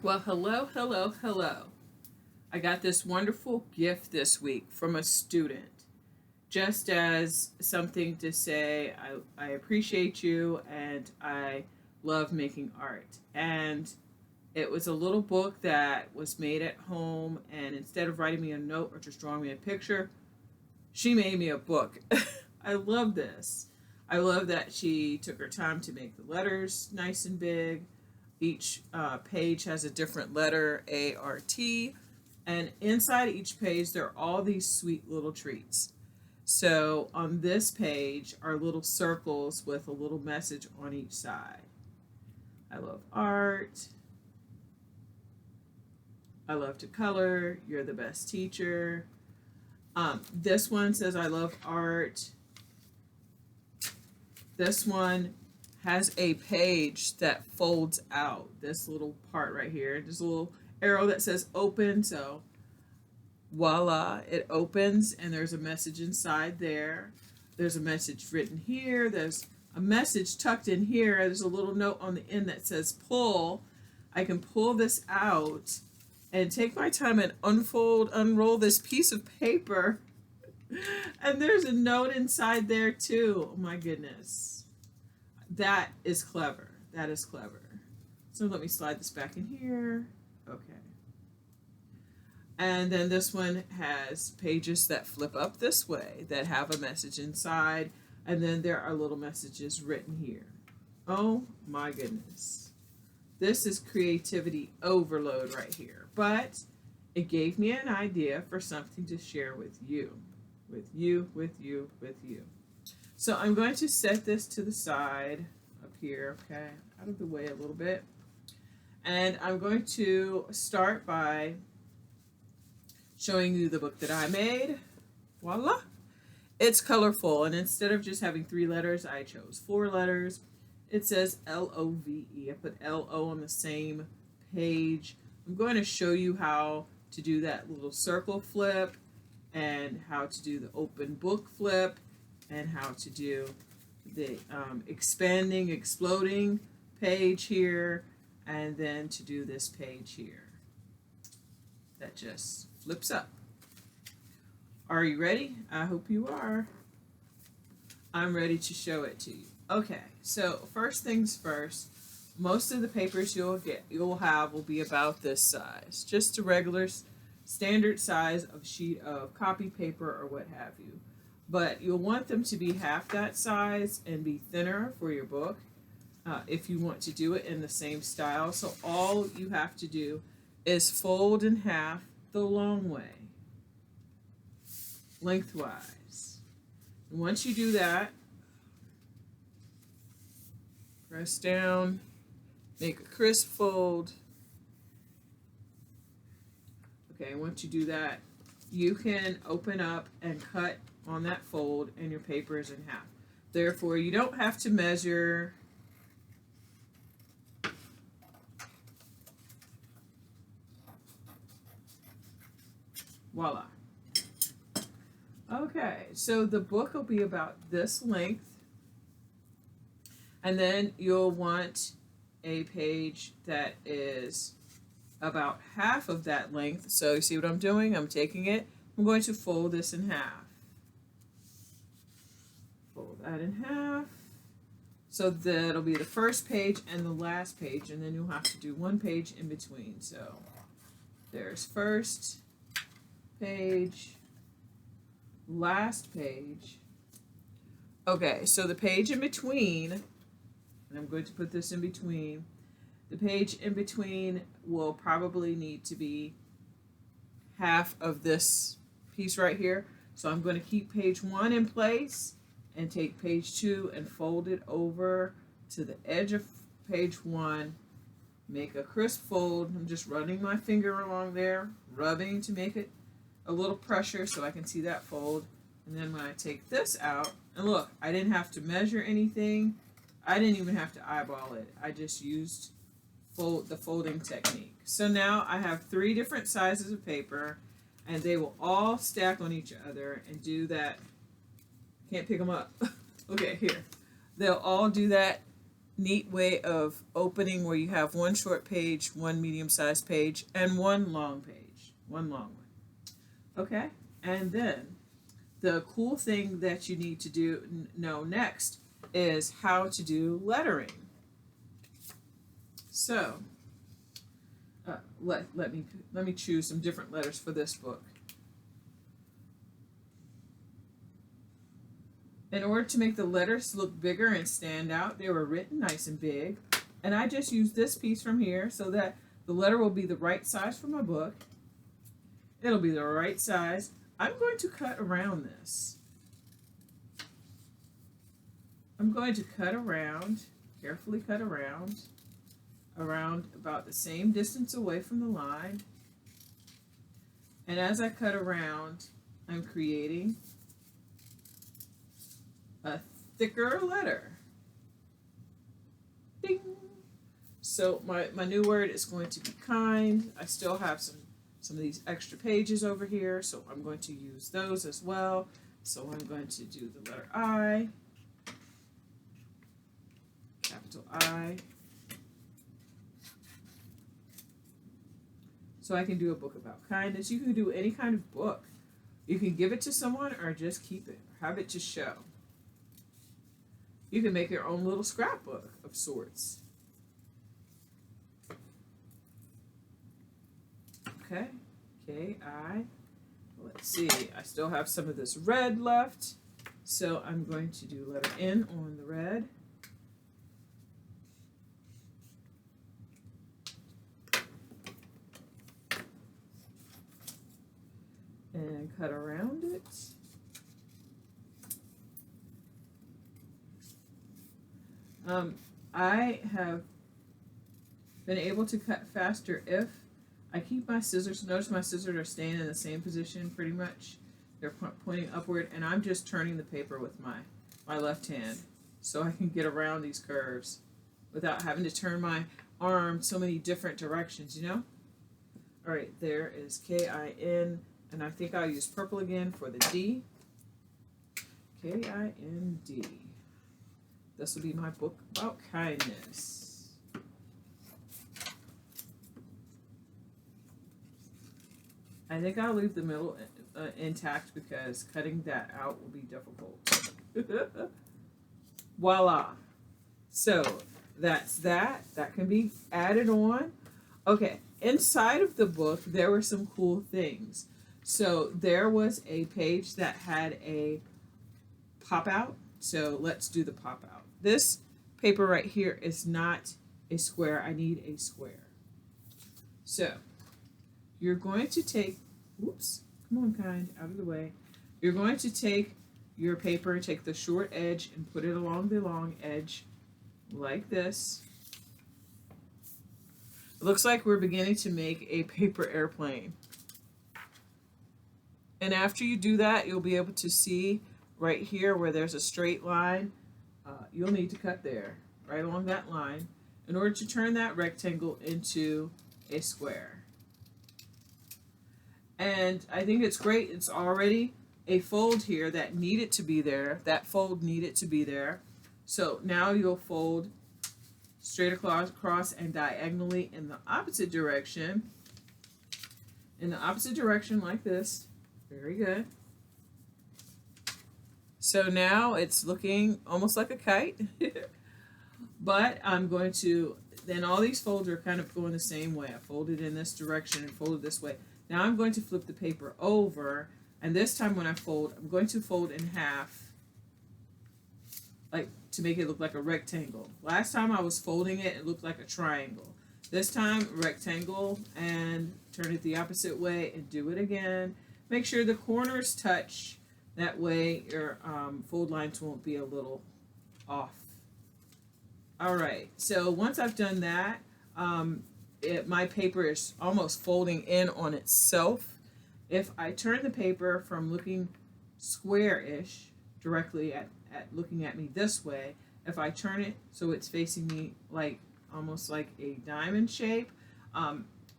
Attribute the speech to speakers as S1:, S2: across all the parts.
S1: Well, hello, hello, hello. I got this wonderful gift this week from a student, just as something to say, I appreciate you and I love making art. And it was a little book that was made at home, and instead of writing me a note or just drawing me a picture, she made me a book. I love this. I love that she took her time to make the letters nice and big. Each page has a different letter, A, R, T, and inside each page there are all these sweet little treats. So on this page are little circles with a little message on each side. I love art. I love to color. You're the best teacher. This one says I love art. This one has a page that folds out. This little part right here. There's a little arrow that says open. So voila, it opens and there's a message inside there. There's a message written here. There's a message tucked in here. There's a little note on the end that says pull. I can pull this out and take my time and unroll this piece of paper. And there's a note inside there too. Oh my goodness. That is clever. That is clever. So let me slide this back in here. Okay. And then this one has pages that flip up this way that have a message inside. And then there are little messages written here. Oh my goodness. This is creativity overload right here. But it gave me an idea for something to share with you. With you, with you, with you. So I'm going to set this to the side up here, okay, out of the way a little bit. And I'm going to start by showing you the book that I made. Voila! It's colorful, and instead of just having 3 letters, I chose 4 letters. It says L-O-V-E. I put L-O on the same page. I'm going to show you how to do that little circle flip and how to do the open book flip and how to do the expanding, exploding page here, and then to do this page here that just flips up. Are you ready? I hope you are. I'm ready to show it to you. Okay, so first things first, most of the papers you'll have will be about this size, just a regular standard size of sheet of copy paper or what have you. But you'll want them to be half that size and be thinner for your book if you want to do it in the same style. So all you have to do is fold in half the long way, lengthwise. And once you do that, press down, make a crisp fold. Okay, once you do that, you can open up and cut on that fold and your paper is in half. Therefore, you don't have to measure. Voila. Okay, so the book will be about this length, and then you'll want a page that is about half of that length. So you see what I'm doing? I'm taking it, I'm going to fold this in half. Fold that in half. So that'll be the first page and the last page, and then you'll have to do one page in between. So there's first page, last page. Okay, so the page in between, and I'm going to put this in between, the page in between will probably need to be half of this piece right here. So I'm going to keep page 1 in place and take page 2 and fold it over to the edge of page 1. Make a crisp fold. I'm just running my finger along there, rubbing to make it a little pressure so I can see that fold. And then when I take this out, and look, I didn't have to measure anything. I didn't even have to eyeball it. I just used the folding technique. So now I have 3 different sizes of paper, and they will all stack on each other and do that. Can't pick them up. Okay, here. They'll all do that neat way of opening where you have one short page, one medium-sized page, and one long page, one long one. Okay, and then the cool thing that you need to know next is how to do lettering. So let me choose some different letters for this book. In order to make the letters look bigger and stand out, they were written nice and big. And I just used this piece from here so that the letter will be the right size for my book. It'll be the right size. I'm going to cut around this. I'm going to cut around, carefully cut around about the same distance away from the line. And as I cut around, I'm creating a thicker letter. Ding! So my new word is going to be kind. I still have some of these extra pages over here, so I'm going to use those as well. So I'm going to do the letter I, capital I. So I can do a book about kindness. You can do any kind of book. You can give it to someone or just keep it, or have it to show. You can make your own little scrapbook of sorts. Okay, K-I. Let's see, I still have some of this red left. So I'm going to do letter N on the red. And cut around it. I have been able to cut faster if I keep my scissors. Notice my scissors are staying in the same position pretty much. They're pointing upward, and I'm just turning the paper with my left hand so I can get around these curves without having to turn my arm so many different directions, you know? All right, there is K-I-N, and I think I'll use purple again for the D. K-I-N-D. This will be my book about kindness. I think I'll leave the middle intact because cutting that out will be difficult. Voila. So that's that. That can be added on. Okay, inside of the book, there were some cool things. So there was a page that had a pop out. So let's do the pop out. This paper right here is not a square. I need a square. So you're going to take, whoops, come on, kind, out of the way. You're going to take your paper, take the short edge and put it along the long edge like this. It looks like we're beginning to make a paper airplane. And after you do that, you'll be able to see right here where there's a straight line. You'll need to cut there, right along that line, in order to turn that rectangle into a square. And I think it's great. It's already a fold here that needed to be there. That fold needed to be there. So now you'll fold straight across and diagonally in the opposite direction. In the opposite direction like this. Very good. So now it's looking almost like a kite. But I'm going to, then all these folds are kind of going the same way. I folded in this direction and folded this way. Now I'm going to flip the paper over, and this time when I fold, I'm going to fold in half, like to make it look like a rectangle. Last time I was folding it, it looked like a triangle. This time, rectangle, and turn it the opposite way and do it again. Make sure the corners touch. That way your fold lines won't be a little off. All right, so once I've done that, my paper is almost folding in on itself. If I turn the paper from looking square-ish directly at looking at me this way, if I turn it so it's facing me like almost like a diamond shape,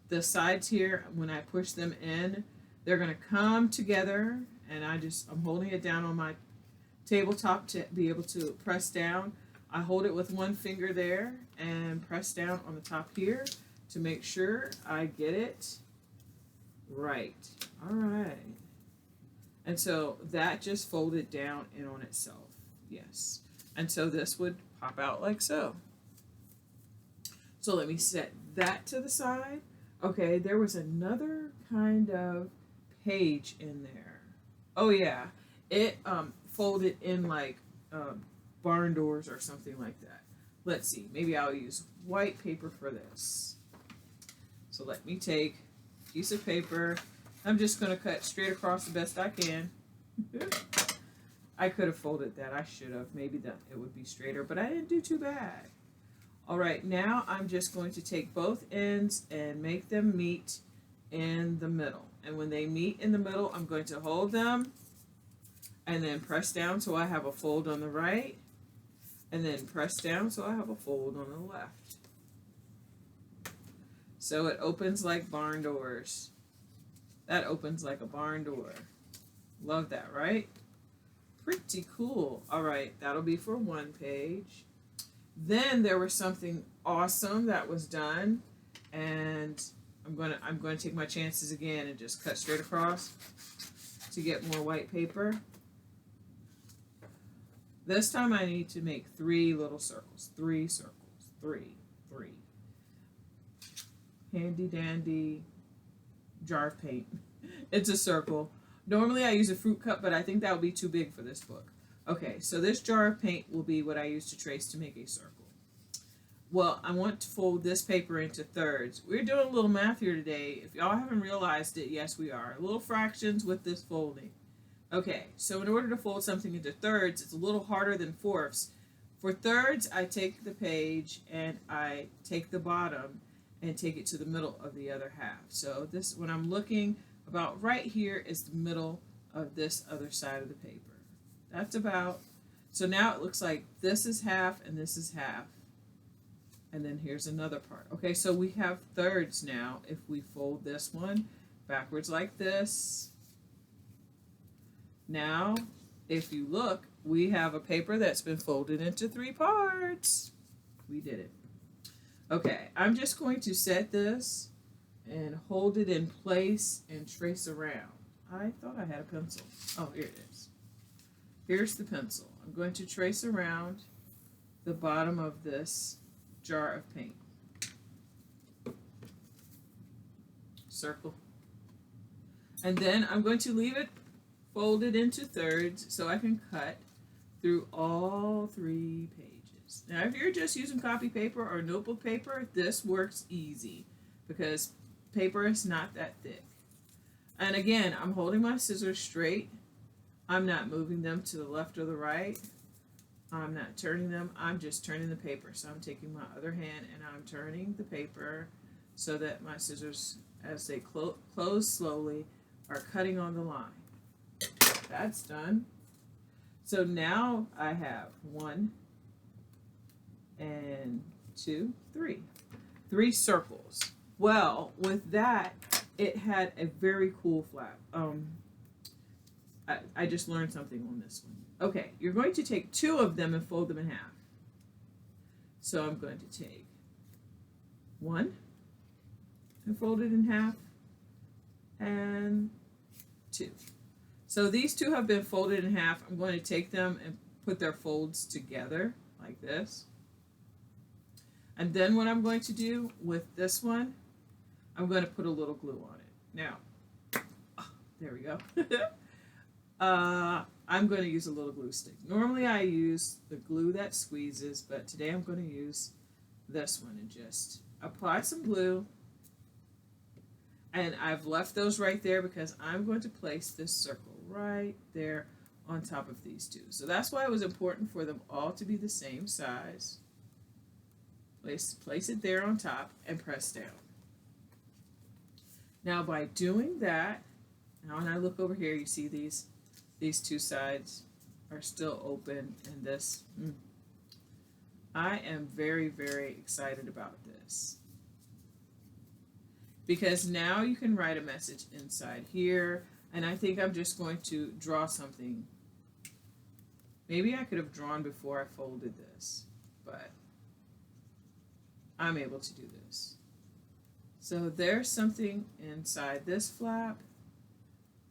S1: the sides here, when I push them in, they're going to come together, and I'm holding it down on my tabletop to be able to press down. I hold it with one finger there and press down on the top here to make sure I get it right. All right. And so that just folded down in on itself. Yes. And so this would pop out like so. So let me set that to the side. Okay, there was another kind of page in there. Oh yeah, it folded in like barn doors or something like that. Let's see, maybe I'll use white paper for this. So let me take a piece of paper. I'm just going to cut straight across the best I can. I could have folded that. I should have. Maybe that it would be straighter, but I didn't do too bad. All right, now I'm just going to take both ends and make them meet in the middle. And when they meet in the middle, I'm going to hold them and then press down so I have a fold on the right, and then press down so I have a fold on the left. So it opens like barn doors. That opens like a barn door. Love that, right? Pretty cool. All right, that'll be for one page. Then there was something awesome that was done, and I'm going to take my chances again and just cut straight across to get more white paper. This time I need to make 3 little circles. 3 circles. 3. Handy dandy jar of paint. It's a circle. Normally I use a fruit cup, but I think that would be too big for this book. Okay, so this jar of paint will be what I use to trace to make a circle. Well, I want to fold this paper into thirds. We're doing a little math here today. If y'all haven't realized it, yes we are. Little fractions with this folding. Okay, so in order to fold something into thirds, it's a little harder than fourths. For thirds, I take the page and I take the bottom and take it to the middle of the other half. So this, when I'm looking, about right here is the middle of this other side of the paper. That's about, so now it looks like this is half and this is half. And then here's another part. Okay, so we have thirds now. If we fold this one backwards like this. Now, if you look, we have a paper that's been folded into 3 parts. We did it. Okay, I'm just going to set this and hold it in place and trace around. I thought I had a pencil. Oh, here it is. Here's the pencil. I'm going to trace around the bottom of this jar of paint. Circle. And then I'm going to leave it folded into thirds so I can cut through all 3 pages. Now, if you're just using copy paper or notebook paper, this works easy because paper is not that thick. And again, I'm holding my scissors straight. I'm not moving them to the left or the right. I'm not turning them. I'm just turning the paper. So I'm taking my other hand and I'm turning the paper so that my scissors, as they close slowly, are cutting on the line. That's done. So now I have 1 and 2, 3. 3 circles. Well, with that, it had a very cool flap. I just learned something on this one. Okay, you're going to take 2 of them and fold them in half. So I'm going to take 1 and fold it in half, and 2. So these 2 have been folded in half. I'm going to take them and put their folds together like this. And then what I'm going to do with this one, I'm going to put a little glue on it. Now, there we go. I'm going to use a little glue stick. Normally I use the glue that squeezes, but today I'm going to use this one and just apply some glue. And I've left those right there because I'm going to place this circle right there on top of these 2. So that's why it was important for them all to be the same size. Place it there on top and press down. Now by doing that, now when I look over here, you see these 2 sides are still open, and this, I am very, very excited about this. Because now you can write a message inside here, and I think I'm just going to draw something. Maybe I could have drawn before I folded this. but I'm able to do this. So there's something inside this flap,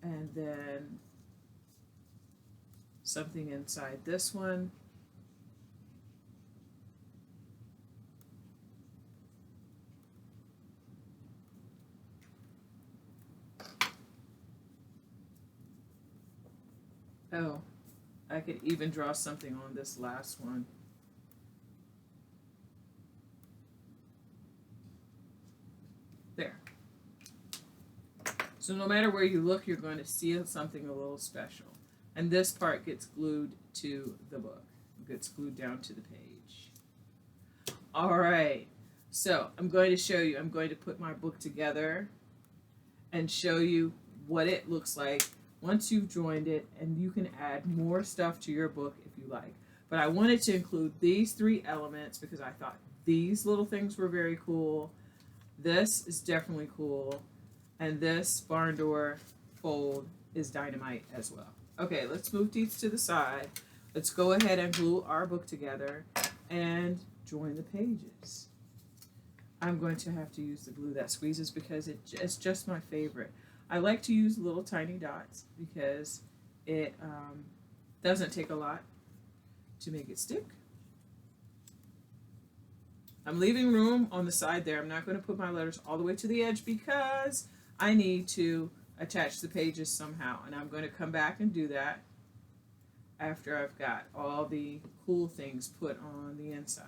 S1: and then something inside this one. Oh, I could even draw something on this last one. There. So no matter where you look, you're going to see something a little special. And this part gets glued to the book. It gets glued down to the page. All right. So I'm going to show you. I'm going to put my book together and show you what it looks like once you've joined it, and you can add more stuff to your book if you like. But I wanted to include these 3 elements because I thought these little things were very cool. This is definitely cool. And this barn door fold is dynamite as well. Okay, let's move these to the side. Let's go ahead and glue our book together and join the pages. I'm going to have to use the glue that squeezes because it's just my favorite. I like to use little tiny dots because it doesn't take a lot to make it stick. I'm leaving room on the side there. I'm not going to put my letters all the way to the edge because I need to attach the pages somehow, and I'm going to come back and do that after I've got all the cool things put on the inside.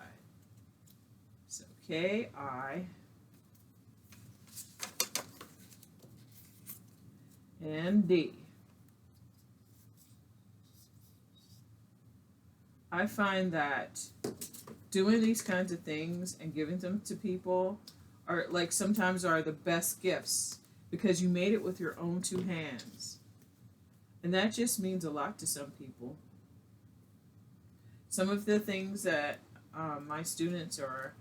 S1: So K-I and D. I find that doing these kinds of things and giving them to people are like sometimes are the best gifts because you made it with your own 2 hands. And that just means a lot to some people. Some of the things that my students or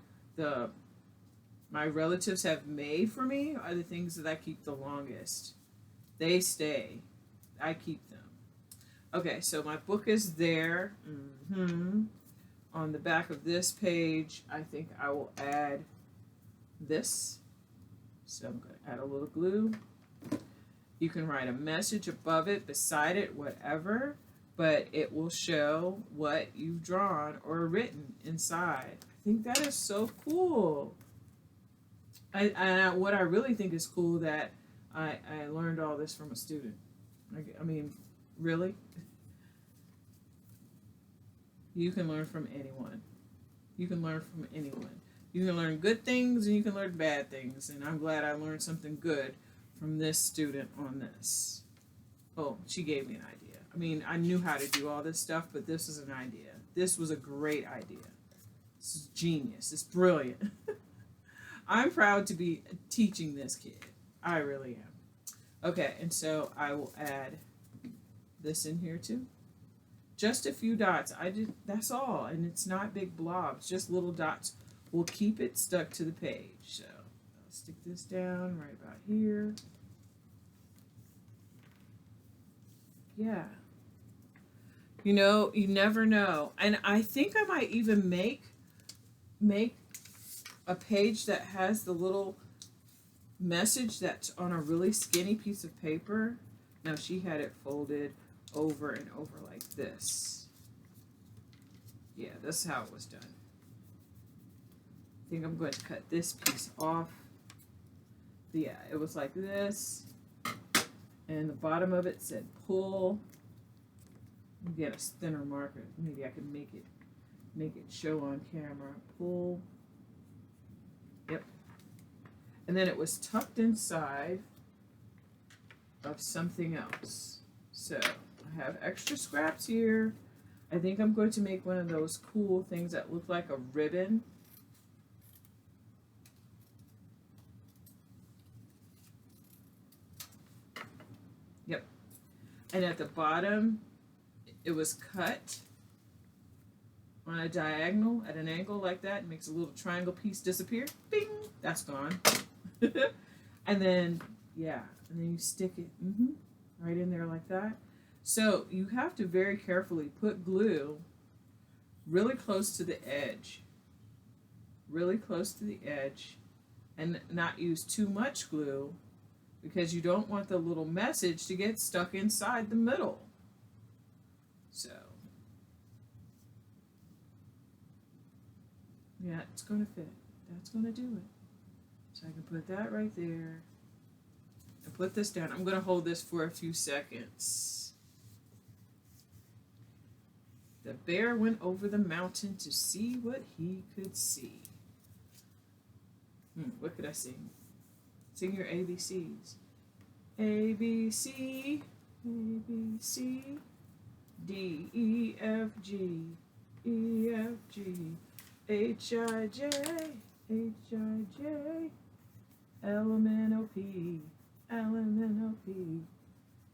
S1: my relatives have made for me are the things that I keep the longest. They stay. I keep them. Okay, so my book is there. On the back of this page, I think I will add this. So I'm going to add a little glue. You can write a message above it, beside it, whatever, but it will show what you've drawn or written inside. I think that is so cool. What I really think is cool that I learned all this from a student. I mean, really? You can learn from anyone. You can learn from anyone. You can learn good things and you can learn bad things. And I'm glad I learned something good from this student on this. Oh, she gave me an idea. I mean, I knew how to do all this stuff, but this is an idea. This was a great idea. This is genius. It's brilliant. I'm proud to be teaching this kid. I really am. Okay, and so I will add this in here too. Just a few dots. That's all, and it's not big blobs, just little dots. We'll keep it stuck to the page. So I'll stick this down right about here. Yeah. You know, you never know. And I think I might even make a page that has the little message that's on a really skinny piece of paper. Now she had it folded over and over like this. Yeah, that's how it was done. I think I'm going to cut this piece off. But yeah, it was like this. And the bottom of it said pull. Get a thinner marker. Maybe I can make it show on camera. Pull. Yep. And then it was tucked inside of something else. So I have extra scraps here. I think I'm going to make one of those cool things that look like a ribbon. Yep. And at the bottom, it was cut on a diagonal at an angle like that. It makes a little triangle piece disappear. Bing! That's gone. And then, yeah, and then you stick it right in there like that. So you have to very carefully put glue really close to the edge. Really close to the edge. And not use too much glue because you don't want the little message to get stuck inside the middle. So, yeah, it's going to fit. That's going to do it. So I can put that right there and put this down. I'm going to hold this for a few seconds. The bear went over the mountain to see what he could see. What could I sing? Sing your ABCs. A, B, C, A, B, C, D, E, F, G, E, F, G, H, I, J, H, I, J, L, M, N, O, P, L, M, N, O, P,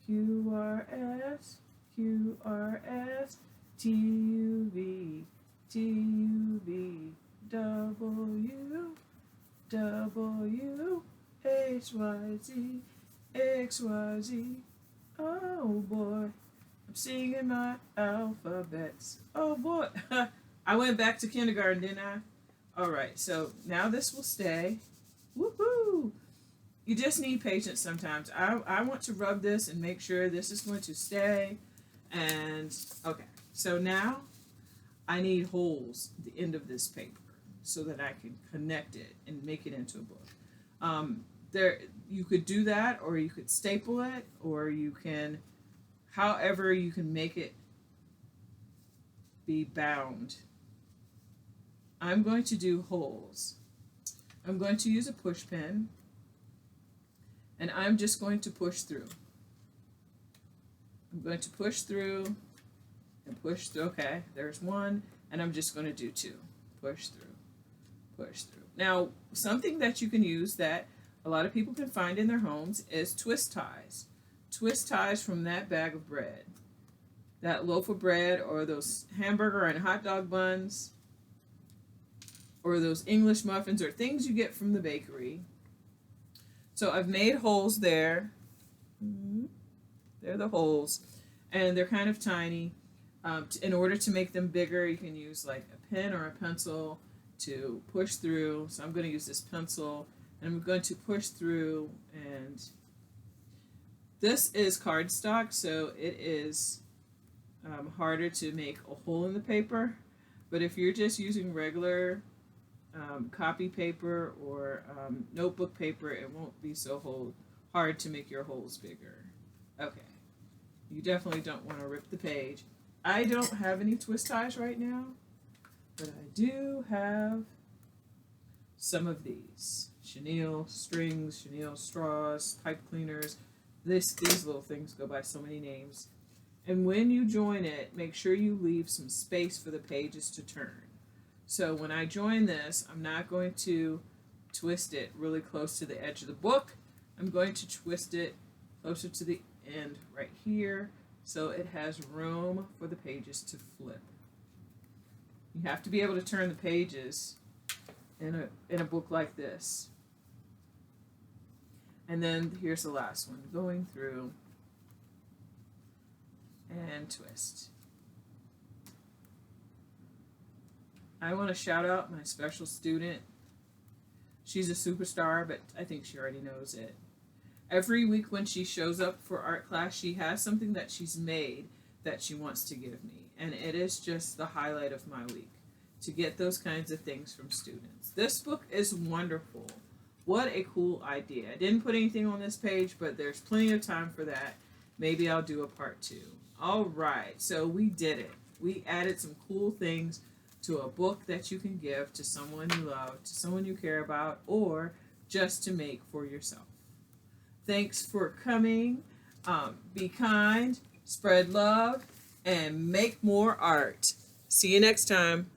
S1: Q, R, S, Q, R, S, T, U, V, T, U, V, W, W, H, Y, Z, X, Y, Z. Oh boy, I'm singing my alphabets. Oh boy, I went back to kindergarten, didn't I? Alright, so now this will stay. Woohoo! You just need patience sometimes. I want to rub this and make sure this is going to stay. And, okay, so now I need holes at the end of this paper so that I can connect it and make it into a book. You could do that, or you could staple it, or you can, however you can make it be bound. I'm going to do holes. I'm going to use a push pin, and I'm just going to push through. I'm going to push through and push through. Okay, there's one, and I'm just going to do two. Push through. Push through. Now, something that you can use that a lot of people can find in their homes is twist ties. Twist ties from that bag of bread. That loaf of bread, or those hamburger and hot dog buns, or those English muffins, or things you get from the bakery. So I've made holes there. They're the holes. And they're kind of tiny. In order to make them bigger, you can use like a pen or a pencil to push through. So I'm going to use this pencil, and I'm going to push through. And this is cardstock, so it is harder to make a hole in the paper. But if you're just using regular copy paper or notebook paper, it won't be so hard to make your holes bigger. Okay, you definitely don't want to rip the page. I don't have any twist ties right now, but I do have some of these. Chenille strings, chenille straws, pipe cleaners. These little things go by so many names. And when you join it, make sure you leave some space for the pages to turn. So when I join this, I'm not going to twist it really close to the edge of the book. I'm going to twist it closer to the end right here, so it has room for the pages to flip. You have to be able to turn the pages in a book like this. And then here's the last one, going through and twist. I want to shout out my special student. She's a superstar, but I think she already knows it. Every week when she shows up for art class, she has something that she's made that she wants to give me. And it is just the highlight of my week, to get those kinds of things from students. This book is wonderful. What a cool idea. I didn't put anything on this page, but there's plenty of time for that. Maybe I'll do a part 2. All right, so we did it. We added some cool things to a book that you can give to someone you love, to someone you care about, or just to make for yourself. Thanks for coming. Be kind, spread love, and make more art. See you next time.